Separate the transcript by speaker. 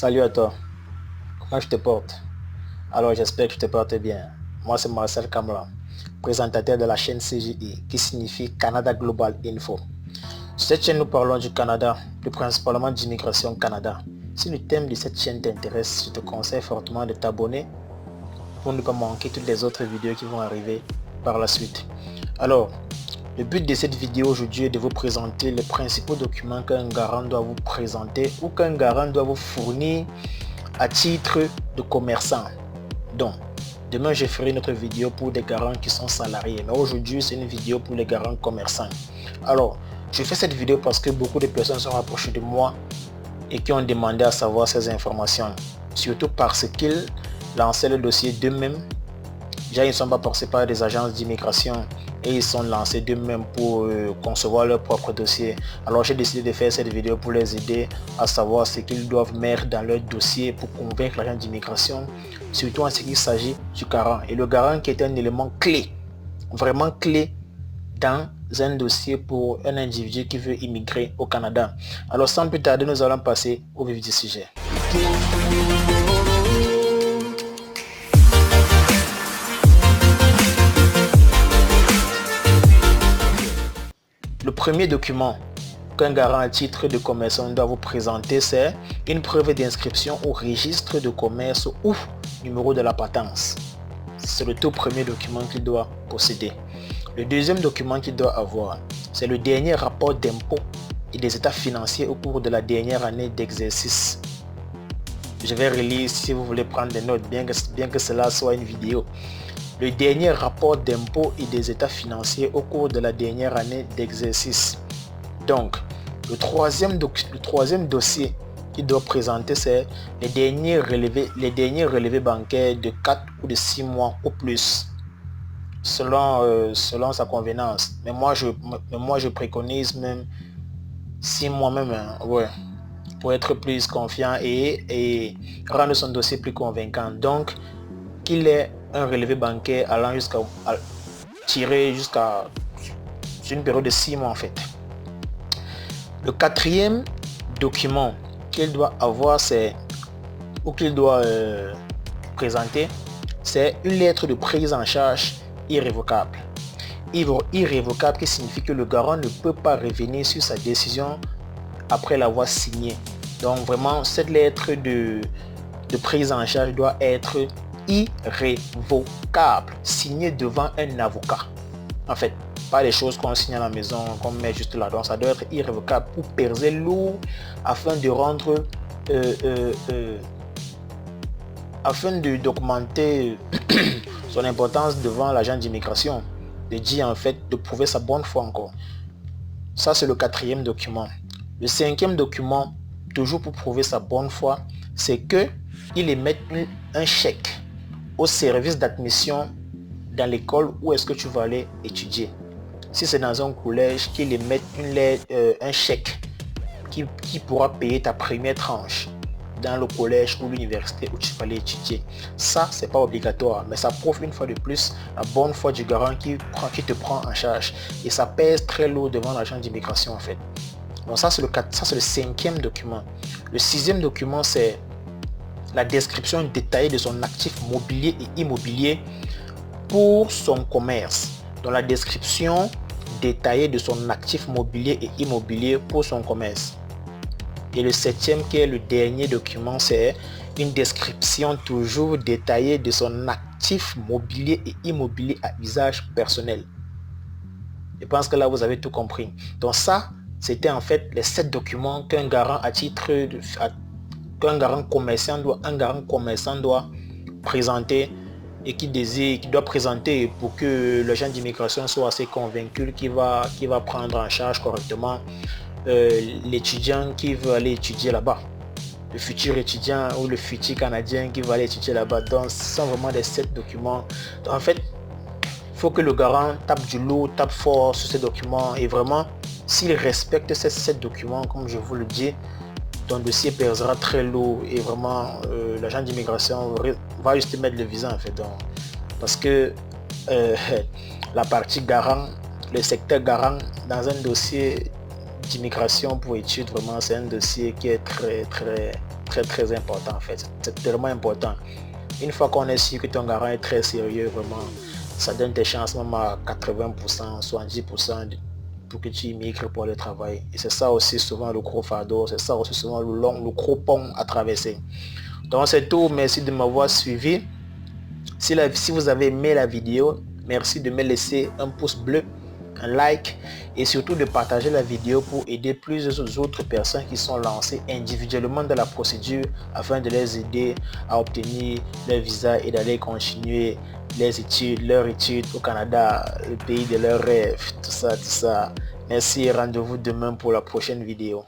Speaker 1: Salut à toi, comment je te porte? Alors j'espère que tu te portes bien. Moi c'est Marcel Kamla, présentateur de la chaîne CGI qui signifie Canada Global Info. Sur cette chaîne nous parlons du Canada, plus principalement d'immigration Canada. Si le thème de cette chaîne t'intéresse, je te conseille fortement de t'abonner pour ne pas manquer toutes les autres vidéos qui vont arriver par la suite. Alors, le but de cette vidéo aujourd'hui est de vous présenter les principaux documents qu'un garant doit vous présenter ou qu'un garant doit vous fournir à titre de commerçant. Donc, demain je ferai une autre vidéo pour des garants qui sont salariés, mais aujourd'hui c'est une vidéo pour les garants commerçants. Alors, je fais cette vidéo parce que beaucoup de personnes sont rapprochées de moi et qui ont demandé à savoir ces informations, surtout parce qu'ils lançaient le dossier d'eux-mêmes. Déjà, ils ne sont pas passés par des agences d'immigration et ils sont lancés d'eux-mêmes pour concevoir leur propre dossier. Alors j'ai décidé de faire cette vidéo pour les aider à savoir ce qu'ils doivent mettre dans leur dossier pour convaincre l'agent d'immigration, surtout en ce qui s'agit du garant. Et le garant qui est un élément clé, vraiment clé dans un dossier pour un individu qui veut immigrer au Canada. Alors sans plus tarder, nous allons passer au vif du sujet. Le premier document qu'un garant à titre de commerçant doit vous présenter, c'est une preuve d'inscription au registre de commerce ou numéro de la patence. C'est le tout premier document qu'il doit posséder. Le deuxième document qu'il doit avoir, c'est le dernier rapport d'impôt et des états financiers au cours de la dernière année d'exercice. Je vais relire si vous voulez prendre des notes, bien que cela soit une vidéo. Le dernier rapport d'impôt et des états financiers au cours de la dernière année d'exercice. Donc, le troisième dossier qu'il doit présenter, c'est les derniers relevés bancaires de 4 ou de 6 mois ou plus, selon sa convenance. Mais moi, je préconise même 6 mois même, hein, ouais, pour être plus confiant et rendre son dossier plus convaincant. Donc, qu'il ait un relevé bancaire allant jusqu'à une période de 6 mois en fait. Le quatrième document qu'il doit avoir, qu'il doit présenter, c'est une lettre de prise en charge irrévocable. Irrévocable qui signifie que le garant ne peut pas revenir sur sa décision après l'avoir signée. Donc vraiment, cette lettre de prise en charge doit être irrévocable, signée devant un avocat. En fait, pas les choses qu'on signe à la maison, qu'on met juste là. Donc ça doit être irrévocable pour peser lourd afin de rendre, afin de documenter son importance devant l'agent d'immigration, de dire en fait, de prouver sa bonne foi encore. Ça c'est le quatrième document. Le cinquième document, toujours pour prouver sa bonne foi, c'est que il émet un chèque au service d'admission dans l'école où est-ce que tu vas aller étudier. Si c'est dans un collège, qu'il émette un chèque qui pourra payer ta première tranche dans le collège ou l'université où tu vas aller étudier. Ça, c'est pas obligatoire, mais ça prouve une fois de plus la bonne foi du garant qui te prend en charge. Et ça pèse très lourd devant l'agent d'immigration en fait. Donc ça, c'est le cinquième document. Le sixième document, c'est la description détaillée de son actif mobilier et immobilier pour son commerce. Dans la description détaillée de son actif mobilier et immobilier pour son commerce. Et le septième, qui est le dernier document, c'est une description toujours détaillée de son actif mobilier et immobilier à usage personnel. Je pense que là, vous avez tout compris. Donc ça, c'était en fait les 7 documents qu'un garant un garant commerçant doit présenter et qui doit présenter pour que l'agent d'immigration soit assez convaincu qu'il va prendre en charge correctement l'étudiant qui veut aller étudier là-bas, le futur étudiant ou le futur Canadien qui va aller étudier là-bas. Donc ce sont vraiment les 7 documents. Donc, en fait, il faut que le garant tape du lourd, tape fort sur ces documents, et vraiment s'il respecte ces 7 documents, comme je vous le dis, ton dossier pèsera très lourd et vraiment l'agent d'immigration va juste mettre le visa en fait. Donc, parce que la partie garant, le secteur garant dans un dossier d'immigration pour études, vraiment c'est un dossier qui est très très important en fait. C'est tellement important. Une fois qu'on est sûr que ton garant est très sérieux, vraiment, ça donne tes chances même à 80%, 70% pour que tu immigres pour le travail. Et c'est ça aussi souvent le gros fardeau, c'est ça aussi souvent le gros pont à traverser. Donc c'est tout, merci de m'avoir suivi. Si vous avez aimé la vidéo, merci de me laisser un pouce bleu, un like et surtout de partager la vidéo pour aider plusieurs autres personnes qui sont lancées individuellement dans la procédure afin de les aider à obtenir leur visa et d'aller continuer leurs études au Canada, le pays de leurs rêves, tout ça. Merci et rendez-vous demain pour la prochaine vidéo.